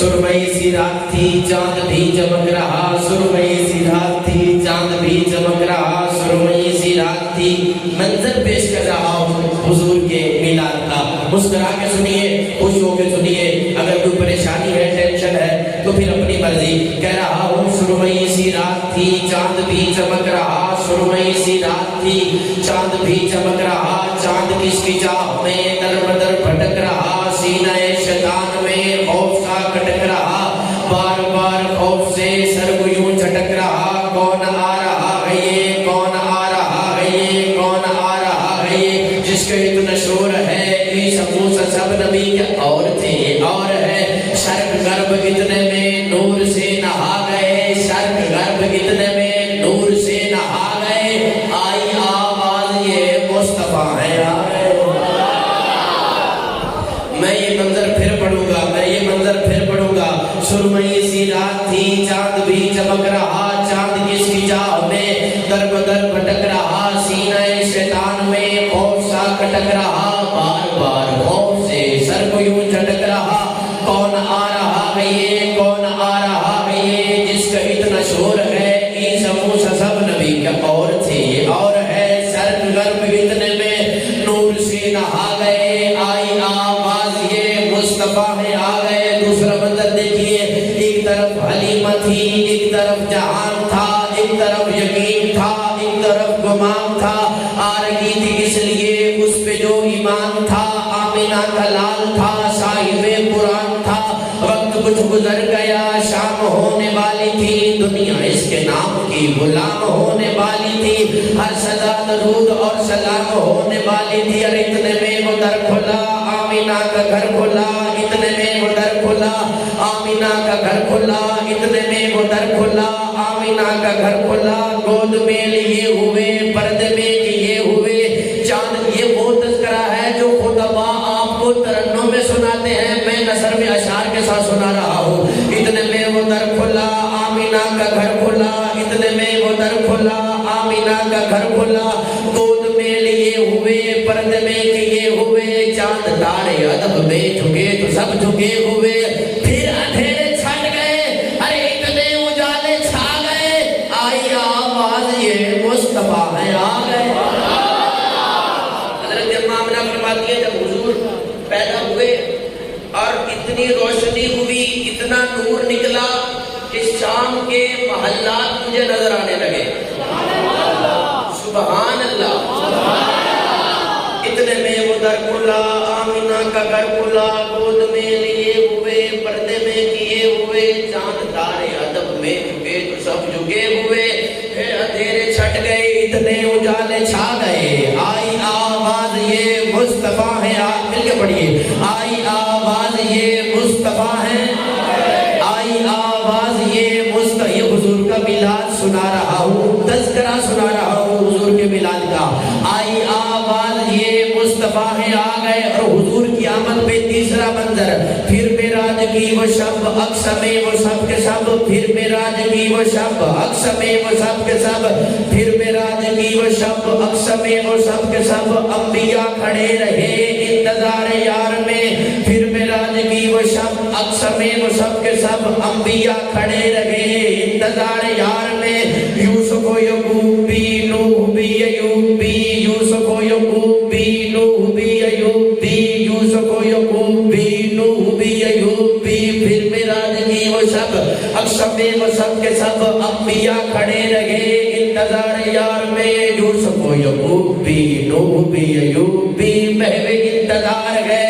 سرمئی سی رات تھی چاند بھی چمک رہا، سرمئی سی رات تھی چاند بھی چمک رہا، سرمئی سی رات تھی۔ منظر پیش کر رہا ہوں حضور کے میلاد کا، مسکرا کے سنیے، خوش ہو کے سنیے، اگر کوئی پریشانی ہے ٹینشن ہے تو پھر اپنی مرضی۔ کہہ رہا ہوں سرمئی سی رات تھی چاند بھی چمک رہا، سرمئی سی رات تھی چاند بھی چمک رہا، چاند کس کی چاہ میں در بدر بھٹک رہا، سینہ شیطان میں خوف سا کھٹک رہا، بار بار خوف سے سر کو یوں جھٹک رہا، کون آ رہا ہے یہ، کون آ رہا ہے یہ، کون آ رہا ہے یہ، جس کا اتنا شور ہے عیسی موسیٰ سب نبی کے اور تھے اور ہے، شرق غرب اتنے میں نور سے نہا گئے، شرق غرب اتنے میں نور سے نہا گئے، آئی آواز یہ مصطفیٰ ہے آئے۔ میں یہ منظر پھر پڑھوں گا، میں یہ منظر پھر پڑھوں گا۔ سرمئی سی رات تھی چاند بھی چمک رہا، چاند کس کی چاہ میں در بدر بھٹک رہا، سینہ شیطان میں خوف سا کھٹک رہا، بار بار خوف سے سر کو یوں جھٹک رہا، کون آ رہا ہے یہ، کون آ رہا ہے یہ، جس کا اتنا شور ہے عیسی موسیٰ سب نبی کے اور تھے اور ہے، شرق غرب اتنے میں نور سے نہا گئے، آئی آواز یہ مصطفیٰ ہے آ گئے۔ دوسرا منظر دیکھیے، ایک طرف حلیمہ تھی، ایک طرف جہان تھا، ایک طرف یقین تھا، ایک طرف گمان تھا، آ رہی تھی اس لیے اس پہ جو ایمان تھا، آمینہ کا لال تھا، صاحب قرآن تھا، وقت کچھ گزر گیا، شام ہونے والی تھی، دنیا اس کے نام کی غلام ہونے والی تھی، ہر سزا درود اور سلام ہونے والی تھی، اور اتنے میں وہ در کھلا، آمینہ کا گھر کھلا، اتنے میں وہ در کھلا، آمینہ کا گھر کھلا، اتنے میں وہ در کھلا، آمینہ کا گھر کھلا، گود میں لیے ہوئے، پردے میں کیے ہوئے چاند۔ یہ وہ تذکرہ ہے جو خطبہ آپ کو ترنم میں سناتے ہیں، میں نثر میں اشعار کے ساتھ سنا رہا ہوں۔ اتنے میں وہ در کھلا، آمینہ کا گھر کھلا، اتنے میں وہ در کھلا، آمینہ کا گھر کھلا، گود میں لیے ہوئے، پردے میں کیے ہوئے چاند، تارے ادب میں جھکے تو سب جھکے ہوئے، پھر اندھیرے چھٹ گئے، ارے اتنے اجالے چھا گئے، آئی آواز یہ مصطفیٰ ہے آ گئے۔ حضرت امام نے فرماتی ہے جب حضور پیدا ہوئے اور اتنی روشنی ہوئی، اتنا نور نکلا کہ شام کے محلات مجھے نظر آنے لگے، سبحان اللہ۔ اتنے میں وہ در کھلا، آمینہ کا گھر کھلا، گود میں لیے ہوئے، پردے میں کیے ہوئے چاند، تارے ادب میں جھکے تو سب جھکے ہوئے، پھر اندھیرے چھٹ گئے، اتنے اجالے چھا گئے، آئی آواز یہ مصطفیٰ ہے مل کے پڑھیے، آئی آواز یہ مصطفیٰ ہے، آئی آواز یہ مصطفیٰ۔ یہ حضور کا میلاد سنا رہا ہوں، تذکرہ سنا رہا ہوں حضور کے میلاد کا، آئی آواز یہ مصطفیٰ ہے آ گئے۔ اور حضور کی آمد پہ تیسرا منظر، پھر معراج کی وہ شب، اقصی میں وہ سب کے سب، پھر معراج کی وہ شب، اقصی میں وہ سب کے سب، پھر معراج کی وہ شب، اقصی میں وہ سب کے سب، انبیاء کھڑے رہے انتظار یار میں، پھر معراج کی وہ شب، اقصی میں وہ سب کے سب، انبیاء کھڑے رہے انتظار یار میں، یوسف و یعقوب بھی، نوح بھی، ایوب بھی، یوسف و یعقوب بھی، نوح بھی، ایوب بھی، یوسف و یعقوب بھی، نوح بھی، ایوب بھی، پھر معراج کی وہ شب، اقصی میں وہ سب کے سب، انبیاء کھڑے رہے انتظار یار میں، یوسف و یعقوب بھی، نوح بھی، ایوب بھی، محو انتظار ہے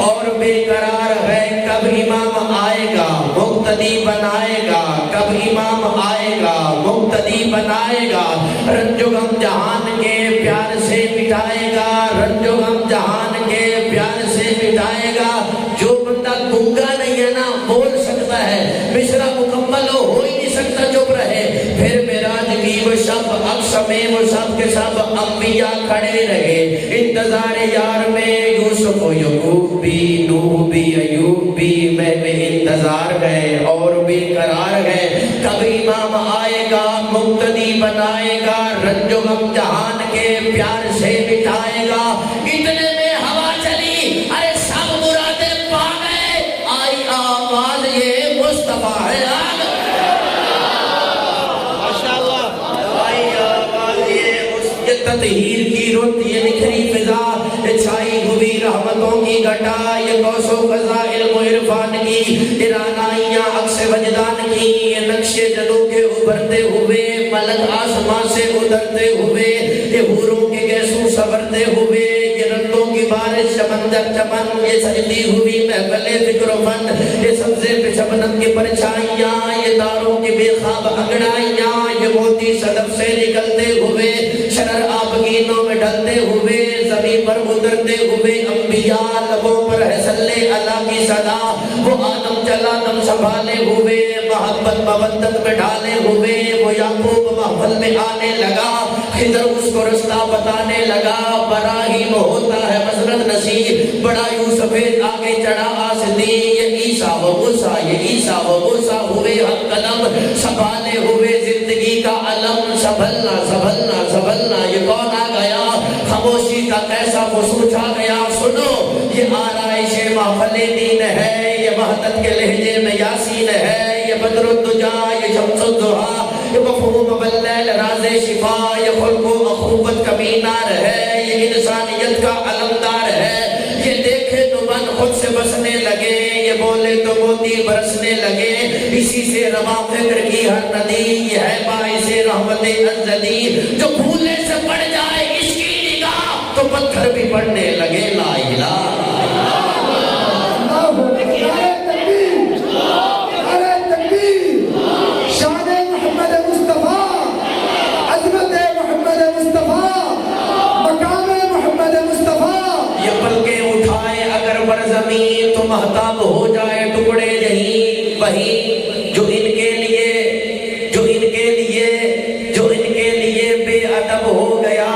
اور بے قرار ہے، کب امام آئے گا مقتدی بنائے گا، کب امام آئے گا مقتدی بنائے گا، رنج و غم جہان کے پیار سے مٹائے گا، رنج و غم جہان کے پیار سے مٹائے گا، جو بندہ گنگا نہیں ہے نا بول سکتا ہے، مصرع مکمل ہو ہی نہیں سکتا چپ رہے، پھر معراج کی وہ شب، اقصی میں وہ سب کے سب، انبیاء کھڑے رہے انتظار یار میں، یوسف و یعقوب بھی، نوح بھی، ایوب بھی، میں انتظار گئے اور بے قرار گئے، کب امام آئے گا مقتدی بنائے گا، رنج و غم جہان کے پیار سے مٹائے گا، اتنے میں ہوا چلی، ارے سب مرادیں پا گئے، آئی آواز یہ ہے آگ یہ تطہیر کی رت یہ نکھری فضا چھائی ہوئی رحمتوں کی گھٹا یہ قوس و قضا علم و عرفان کی ارانائیاں عکس وجدان کی یہ نقش جلو کے ابھرتے ہوئے ملک آسمان سے اترتے ہوئے یہ حوروں کے گیسوں سبرتے ہوئے یہ رنگوں کی بارش سمندر چمن یہ سجدی ہوئی محفل فکر و فن یہ سبزے پہ شبنم کی پرچھائیاں یہ تاروں کی بے خواب انگڑائیاں یہ موتی صدف سے نکلتے ہوئے شرر آبگینوں میں ڈھلتے ہوئے زمین پر اترتے ہوئے انبیاء لبوں پر ہے صلی اللہ کی صدا وہ آدم چلا دم سنبھالے ہوئے محبت مودت میں ڈالے ہوئے وہ یعقوب محفل میں آنے لگا خضر اس کو رستہ بتانے لگا براہیم ہوتا ہے مسرت نصیب بڑا یوسف آگے چڑھا آسدی یہ عیسیٰ و موسیٰ یہ عیسیٰ و موسیٰ ہوئے ہم قدم سنبھالے ہوئے زندگی کا علم سنبھلنا سنبھلنا سنبھلنا یہ کون آ گیا خاموشی کا کیسا خصوص آ گیا سنو یہ آرائش محفل دین ہے یہ وحدت کے لہجے میں یاسین ہے یہ بدر الدجا یہ شمس الضحا یہ مفہوم باللیل راز شفا یہ خلق و اخوت کا مینار ہے یہ انسانیت کا علمدار ہے یہ دیکھے تو من خود سے بسنے لگے یہ بولے تو موتی برسنے لگے اسی سے رواں فکر کی ہر ندی یہ ہے باعث رحمت ازلی جو پھولے سے پڑ جائے اس کی نگاہ تو پتھر بھی پڑنے لگے لا الہ زمین تو مہتاب ہو جائے ٹکڑے یہیں وہیں جو ان کے لیے بے ادب ہو گیا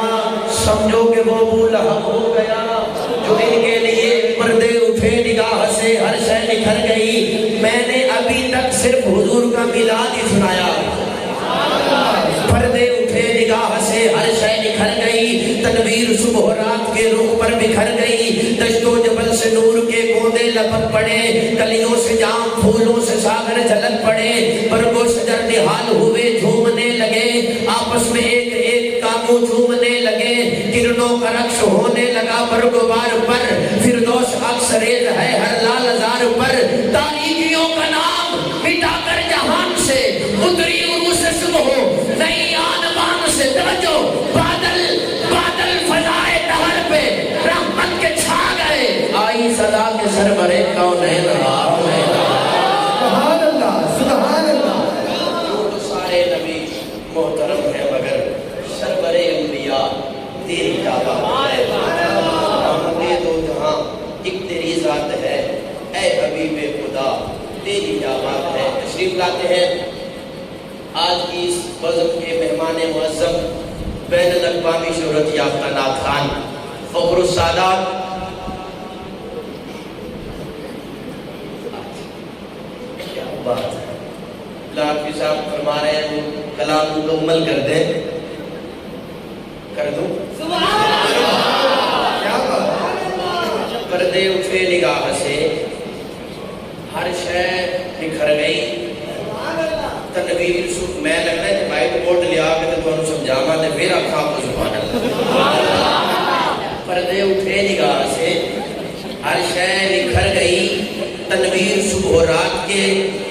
سمجھو کہ وہ بولہب ہو گیا جو ان کے لیے پردے اٹھے نگاہ سے ہر شے نکھر گئی میں نے ابھی تک صرف حضور کا میلاد ہی سنایا پردے اٹھے نگاہ سے ہر شے نکھر گئی تنویر صبح و رات کے رخ پر بکھر گئی دشت و جبل سے نور کے گوندے لپک پڑے کلیوں سے جام پھولوں سے ساگر جھلک پڑے برگ و شجر نہال ہوئے جھومنے لگے آپس میں ایک ایک کاموں جھومنے لگے کرنوں کا رقص ہونے لگا برگ و بار پر فردوس عکس ریز ہے ہر لال ازار پر تاریکیوں کا نام مٹا کر جہان سے اتری عروس صبح نئی آنبان سے توجہ بادل بادل فضائے دہر پہ رحمت کے چھا گئے آئی صدا کے سربرے کونین سبحان اللہ سبحان اللہ تو سارے نبی محترم ہیں مگر سربرے انبیاء تیری جابہ ہمیں دو جہاں ایک تیری ذات ہے اے حبیب خدا تیری جابہ ہے تشریف لاتے ہیں آج کی اس بزم کے مہمان معظم بین الاقوامی شہرت یافتہ نعت خان فخر السادات کیا بات ہے لاکھی صاحب فرما رہے ہیں وہ کلام مکمل کر دیں کر دوں کیا بات پردے اٹھے نگاہ سے ہر شے نکھر گئی تنویر میں لگنا ہے کہ وائٹ بورڈ لیا کے تو انہوں سمجھاما نے پھر آکھا کو سبحان اللہ پردے اٹھے نگاہ سے ہر شے نکھر گئی تنویر صبح و رات کے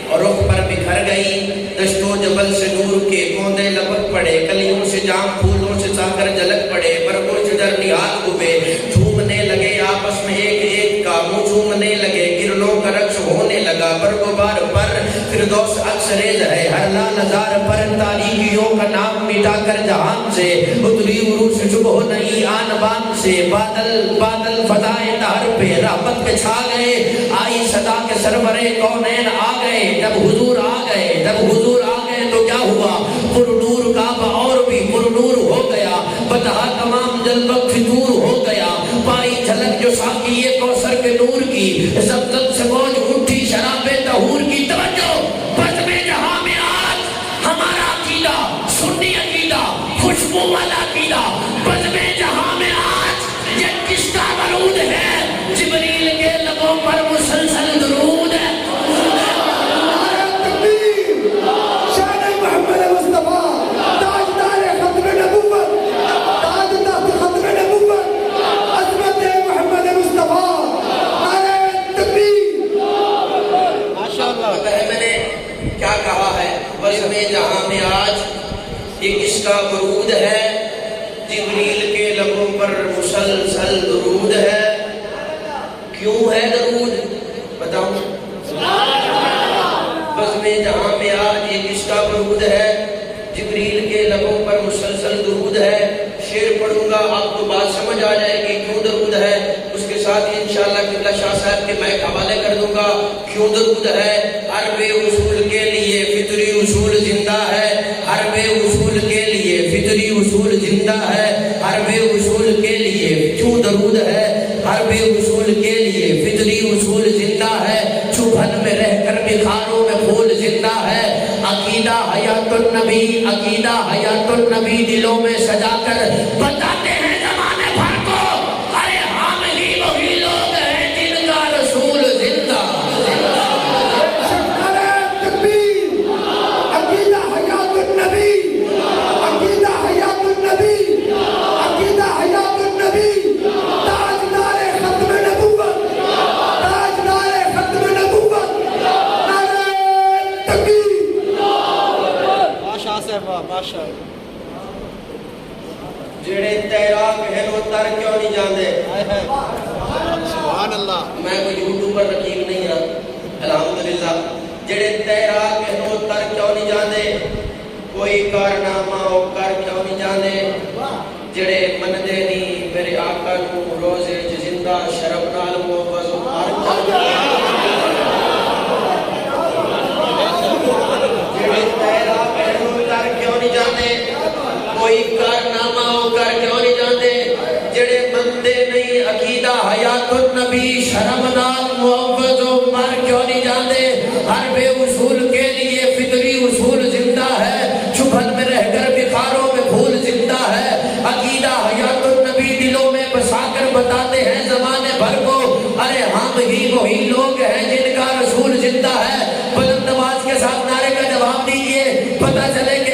اور رخ پر بکھر گئی دشت و جبل سے نور کے گوندے لپک پڑے کلیوں سے جام پھولوں سے ساکر جھلک پڑے برگ و شجر نہال ہوئے جھومنے لگے آپس میں ایک ایک کاموں جھومنے لگے کرنوں کا رقص ہونے لگا برگ و بار پر فردوس عکس ریز ہے ہر لال ازار پر تاریکیوں کا نام مٹا کر جہان سے اتری عروس صبح نئی آنبان سے بادل بادل فضائے دہر پہ رحمت کے چھا گئے آئی صدا کے سرورے کونین آ گئے جب حضور آ گئے تو کیا ہوا پرنور کعبہ اور بھی پرنور ہو گیا بتہا تمام جلوہ فطور ہو گیا پائی جھلک جو ساقی کوثر کے نور کی زبدت سے موج اٹھی شراب طہور کی توجہ بزم جہاں میں آج ہمارا عقیدہ سنی عقیدہ خوشبو والا عقیدہ بزم جہاں میں آج یہ کس کا برود ہے جبریل کے لبوں پر مسلسل درود ہے کا درود ہے، جبریل کے لبوں پر مسلسل درود ہے۔ کیوں ہے درود بتاؤں؟ بزم جہاں میں آج یہ کس کا درود ہے؟ جبریل کے لبوں پر مسلسل درود ہے۔ شعر پڑھوں گا، آپ کو بات سمجھ آ جائے گی کیوں درود ہے۔ اس کے ساتھ ہی انشاءاللہ قبلہ شاہ صاحب کے میں حوالے کر دوں گا کیوں درود ہے۔ حرب اصول کے لیے فطری اصول زندہ ہے، حرب اصول کے لیے فطری اصول زندہ ہے، حرب اصول کے لیے کیوں درود ہے، حرب اصول کے لیے فطری اصول زندہ ہے، چبھن میں رہ کر بخاروں میں پھول زندہ ہے۔ عقیدہ حیات النبی، عقیدہ حیات النبی دلوں میں سجا کر بتاتے ہیں زمانے بھر کو، ارے ہم ہی وہی لوگ ہیں جن کا رسول زندہ۔ عقیدہ حیات النبی، عقیدہ حیات النبی، عقیدہ حیات النبی، تاجدار ختم نبوت، تاجدار ختم نبوت، نعرہ تکبیر۔ ماشاء صاحب ماشاء جڑے تیراک ہیں وہ تر کیوں نہیں جاندے؟ سبحان اللہ۔ میں کوئی یوٹیوبر رقیب نہیں ہاں، الحمدللہ۔ جڑے تیراک ہیں وہ تر کیوں نہیں جاندے؟ کوئی کارنامہ ہو کر کیوں نہیں جاندے؟ جڑے مندے نہیں میرے آقا نو روزے چ زندہ شرم نال محفوظ ہر جڑے تیراک ہیں وہ تر کیوں نہیں جاندے؟ کوئی کارنامہ ہو کر کیوں نہیں جاندے؟ جڑے بندے نہیں عقیدہ حیات النبی شرم نال محفوظ مر کیوں نہیں جاندے؟ ہر بے اصول کے لیے فطری اصول زندہ ہے، چبھن میں رہ کر بخاروں میں پھول زندہ ہے۔ عقیدہ حیات النبی دلوں میں بسا کر بتاتے ہیں زمانے بھر کو، ارے ہم ہی وہی لوگ ہیں جن کا رسول زندہ ہے۔ بلند آواز کے ساتھ نعرے کا جواب دیجئے، پتہ چلے کہ